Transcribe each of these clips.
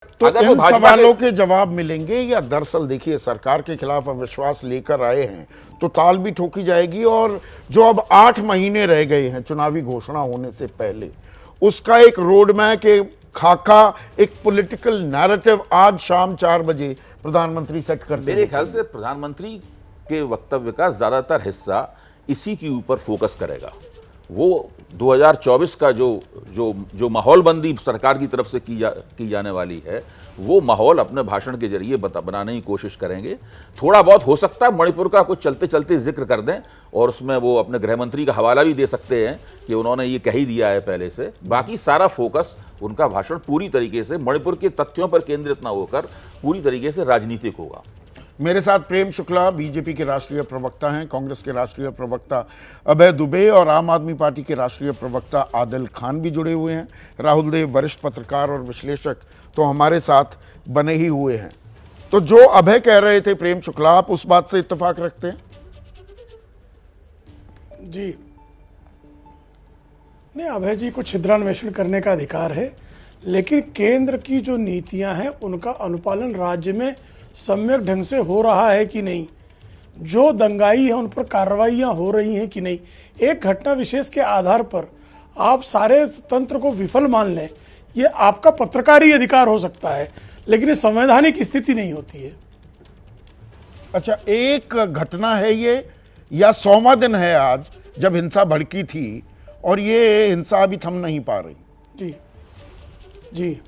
तो अगर वो इन भाजपा सवालों के जवाब मिलेंगे या दरअसल देखिए सरकार के खिलाफ अविश्वास लेकर आए हैं तो ताल भी ठोकी जाएगी, और जो अब 8 महीने रह गए हैं चुनावी घोषणा होने से पहले, उसका एक रोड मैप, एक खाका, एक पॉलिटिकल नैरेटिव आज शाम 4 बजे प्रधानमंत्री सेट कर मेरे ख्याल से प्रधानमंत्री के वक्तव्य का ज्यादातर हिस्सा इसी के ऊपर फोकस करेगा। वो 2024 का जो माहौलबंदी सरकार की तरफ से की जाने वाली है, वो माहौल अपने भाषण के जरिए बनाने की कोशिश करेंगे। थोड़ा बहुत हो सकता है मणिपुर का कुछ चलते चलते जिक्र कर दें, और उसमें वो अपने गृह मंत्री का हवाला भी दे सकते हैं कि उन्होंने ये कह ही दिया है पहले से। बाकी सारा फोकस उनका भाषण पूरी तरीके से मणिपुर के तथ्यों पर केंद्रित ना होकर पूरी तरीके से राजनीतिक होगा। मेरे साथ प्रेम शुक्ला बीजेपी के राष्ट्रीय प्रवक्ता हैं, कांग्रेस के राष्ट्रीय प्रवक्ता अभय दुबे और आम आदमी पार्टी के राष्ट्रीय प्रवक्ता आदिल खान भी जुड़े हुए हैं। राहुल देव वरिष्ठ पत्रकार और विश्लेषक तो हमारे साथ बने ही हुए हैं। तो जो अभय कह रहे थे प्रेम शुक्ला, आप उस बात से इत्तेफाक रखते हैं? जी नहीं, अभय जी को छिद्रान्वेषण करने का अधिकार है, लेकिन केंद्र की जो नीतियां हैं उनका अनुपालन राज्य में सम्यक ढंग से हो रहा है कि नहीं, जो दंगाई है उन पर कार्रवाइयां हो रही हैं कि नहीं। एक घटना विशेष के आधार पर आप सारे तंत्र को विफल मान लें, ये आपका पत्रकारी अधिकार हो सकता है, लेकिन ये संवैधानिक स्थिति नहीं होती है। अच्छा, एक घटना है ये या 100वां दिन है आज जब हिंसा भड़की थी, और ये हिंसा अभी थम नहीं पा रही? जी जी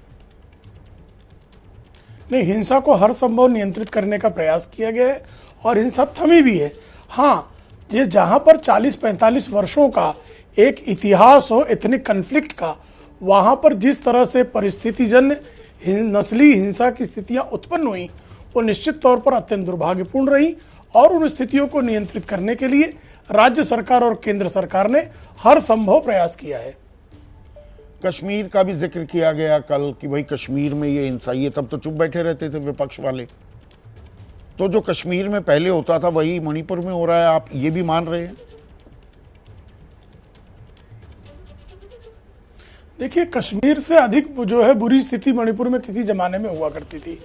नहीं, हिंसा को हर संभव नियंत्रित करने का प्रयास किया गया है और हिंसा थमी भी है। हाँ, ये जहां पर 40-45 वर्षों का एक इतिहास हो एथनिक कन्फ्लिक्ट का, वहां पर जिस तरह से परिस्थितिजन्य नस्ली हिंसा की स्थितियां उत्पन्न हुई, वो निश्चित तौर पर अत्यंत दुर्भाग्यपूर्ण रही, और उन स्थितियों को नियंत्रित करने के लिए राज्य सरकार और केंद्र सरकार ने हर संभव प्रयास किया है। कश्मीर का भी जिक्र किया गया कल कि भाई कश्मीर में ये हिंसा, ये तब तो चुप बैठे रहते थे विपक्ष वाले। तो जो कश्मीर में पहले होता था वही मणिपुर में हो रहा है, आप ये भी मान रहे हैं? देखिए, कश्मीर से अधिक जो है बुरी स्थिति मणिपुर में किसी जमाने में हुआ करती थी।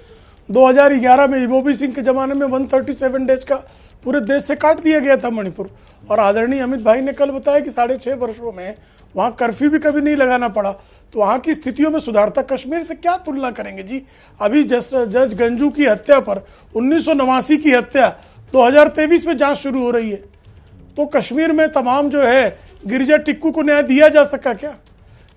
2011 में इबोबी सिंह के जमाने में 137 डेज का पूरे देश से काट दिया गया था मणिपुर, और आदरणीय अमित भाई ने कल बताया कि 6.5 वर्षों में वहाँ कर्फ्यू भी कभी नहीं लगाना पड़ा। तो वहाँ की स्थितियों में सुधार था। कश्मीर से क्या तुलना करेंगे जी? अभी जज गंजू की हत्या पर 1989 की हत्या 2023 में जांच शुरू हो रही है। तो कश्मीर में तमाम जो है गिरिजा टिक्कू को न्याय दिया जा सका क्या?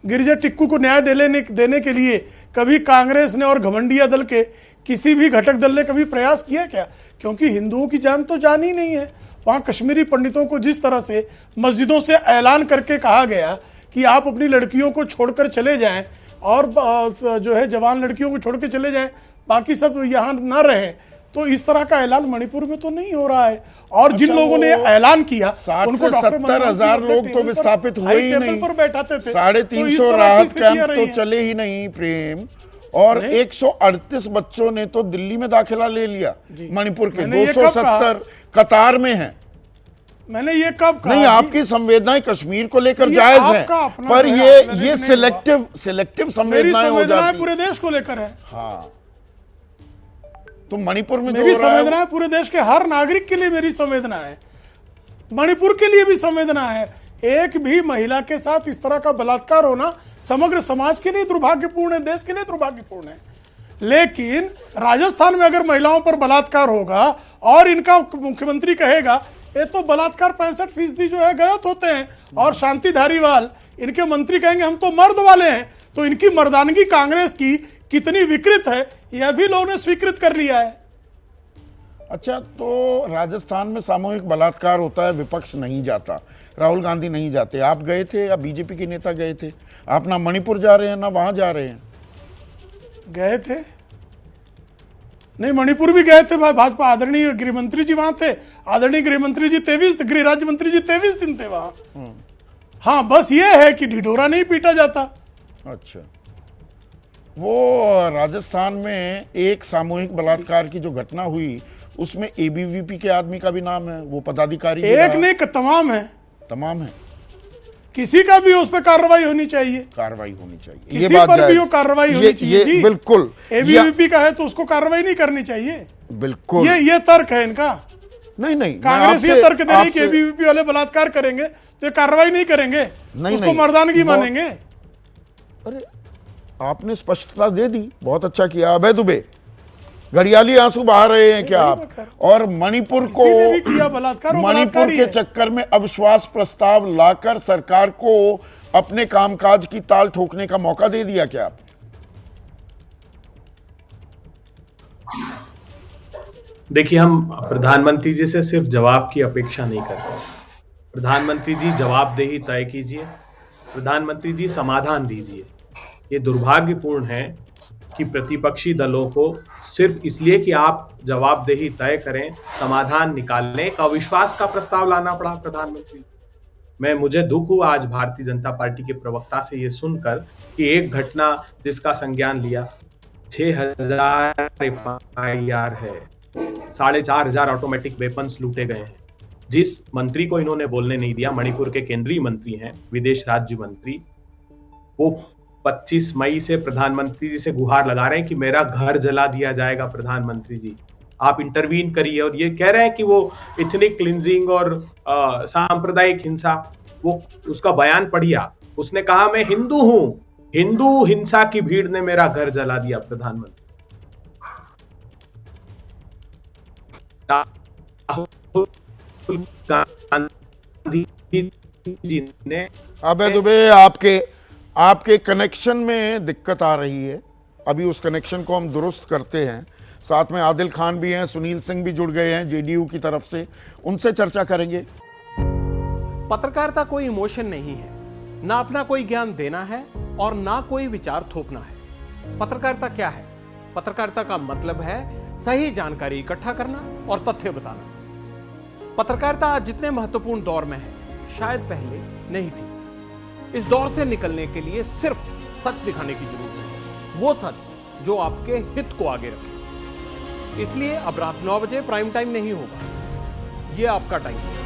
गिरिजा टिक्कू को न्याय देने के लिए कभी कांग्रेस ने और घमंडिया दल के किसी भी घटक दल ने कभी प्रयास किया क्या? क्योंकि हिंदुओं की जान तो जान ही नहीं है। वहाँ कश्मीरी पंडितों को जिस तरह से मस्जिदों से ऐलान करके कहा गया कि आप अपनी लड़कियों को छोड़कर चले जाएं, और जो है जवान लड़कियों को छोड़ के चले जाएं, बाकी सब यहाँ ना रहें, तो इस तरह का ऐलान मणिपुर में तो नहीं हो रहा है। और जिन लोगों ने ऐलान किया 60 से 70,000 लोग तो विस्थापित हुए ही नहीं, पर बैठाते थे। 350 राहत कैंप तो चले ही नहीं प्रेम, और 138 बच्चों ने तो दिल्ली में दाखिला ले लिया मणिपुर के, 270 कतार में हैं। मैंने ये कब कहा? नहीं, आपकी संवेदनाएं कश्मीर को लेकर जायज हैं, पर ये सिलेक्टिव संवेदनाएं हो जाती हैं। पूरे देश को लेकर है। हाँ, तो मणिपुर में मेरी संवेदना पूरे देश के हर नागरिक के लिए मेरी संवेदना है, मणिपुर के लिए भी संवेदना है। एक भी महिला के साथ इस तरह का बलात्कार होना समग्र समाज के लिए दुर्भाग्यपूर्ण है, देश के लिए दुर्भाग्यपूर्ण है। लेकिन राजस्थान में अगर महिलाओं पर बलात्कार होगा और इनका मुख्यमंत्री कहेगा ये तो बलात्कार 65% जो है गलत होते हैं, और शांति धारीवाल इनके मंत्री कहेंगे हम तो मर्द वाले हैं, तो इनकी मर्दानगी कांग्रेस की कितनी विकृत है यह भी लोगों ने स्वीकृत कर लिया है। अच्छा, तो राजस्थान में सामूहिक बलात्कार होता है, विपक्ष नहीं जाता, राहुल गांधी नहीं जाते, आप गए थे या बीजेपी के नेता गए थे? आप ना मणिपुर जा रहे हैं ना वहां जा रहे हैं। गए थे? नहीं, मणिपुर भी गए थे भाजपा, आदरणीय गृहमंत्री जी वहां थे। आदरणीय गृहमंत्री जी 23 गृह राज्य मंत्री जी 23 दिन थे वहां। हाँ, बस ये है कि ढिढोरा नहीं पीटा जाता। अच्छा, वो राजस्थान में एक सामूहिक बलात्कार की जो घटना हुई उसमें एबीवीपी के आदमी का भी नाम है, वो पदाधिकारी एक नहीं तमाम है। तमाम है। किसी का भी उस पर कार्रवाई होनी चाहिए, कार्रवाई होनी चाहिए, ये किसी बात पर भी जायज। वो कार्रवाई होनी चाहिए ये जी। बिल्कुल एबीवीपी का है तो उसको कार्रवाई नहीं करनी चाहिए, बिल्कुल ये तर्क है इनका। नहीं नहीं, मैं कांग्रेस ये आपसे- तर्क दे रही है कि आपसे- एबीवीपी वाले बलात्कार करेंगे तो ये कार्रवाई नहीं करेंगे, नहीं, उसको नहीं, मर्दानगी बहुत- मानेंगे। अरे आपने स्पष्टता दे दी, बहुत अच्छा किया। अभय दुबे, घड़ियाली आंसू बहा रहे हैं क्या आप? और मणिपुर को, किसी ने भी किया बलात्कार, वो मणिपुर बलात्कारी के है। चक्कर में अविश्वास प्रस्ताव लाकर सरकार को अपने कामकाज की ताल ठोकने का मौका दे दिया क्या आप? देखिए, हम प्रधानमंत्री जी से सिर्फ जवाब की अपेक्षा नहीं करते। प्रधानमंत्री जी जवाबदेही तय कीजिए, प्रधानमंत्री जी समाधान दीजिए। ये दुर्भाग्यपूर्ण है कि प्रतिपक्षी दलों को सिर्फ इसलिए कि आप जवाबदेही तय करें, समाधान निकालने, एक अविश्वास का प्रस्ताव लाना पड़ा प्रधानमंत्री। मुझे दुख हुआ आज भारतीय जनता पार्टी के प्रवक्ता से ये सुनकर कि एक घटना जिसका संज्ञान लिया, 6000 FIR है, 4500 ऑटोमेटिक वेपन्स लूटे गए हैं। जिस मंत्री को इन्होंने बोलने नहीं दिया, मणिपुर के केंद्रीय मंत्री हैं, विदेश राज्य मंत्री, वो 25 मई से प्रधानमंत्री जी से गुहार लगा रहे हैं कि मेरा घर जला दिया जाएगा, प्रधानमंत्री जी आप इंटरवीन करिए। और ये कह रहे हैं कि वो इथनिक क्लिंजिंग और सांप्रदायिक हिंसा, वो उसका बयान पढ़िया, उसने कहा मैं हिंदू हूं, हिंदू हिंसा की भीड़ ने मेरा घर जला दिया। प्रधानमंत्री गांधी जी ने, अभय दुबे, आपके कनेक्शन में दिक्कत आ रही है, अभी उस कनेक्शन को हम दुरुस्त करते हैं। साथ में आदिल खान भी हैं, सुनील सिंह भी जुड़ गए हैं जेडीयू की तरफ से, उनसे चर्चा करेंगे। पत्रकारिता कोई इमोशन नहीं है, ना अपना कोई ज्ञान देना है और ना कोई विचार थोपना है। पत्रकारिता क्या है? पत्रकारिता का मतलब है सही जानकारी इकट्ठा करना और तथ्य बताना। पत्रकारिता आज जितने महत्वपूर्ण दौर में है, शायद पहले नहीं थी। इस दौर से निकलने के लिए सिर्फ सच दिखाने की जरूरत है, वो सच जो आपके हित को आगे रखे। इसलिए अब रात 9 बजे प्राइम टाइम नहीं होगा, ये आपका टाइम है।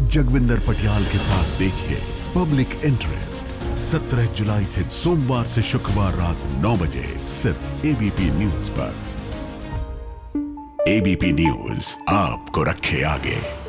जगविंदर पटियाल के साथ देखिए पब्लिक इंटरेस्ट 17 जुलाई से सोमवार से शुक्रवार रात 9 बजे सिर्फ एबीपी न्यूज पर। एबीपी न्यूज आपको रखे आगे।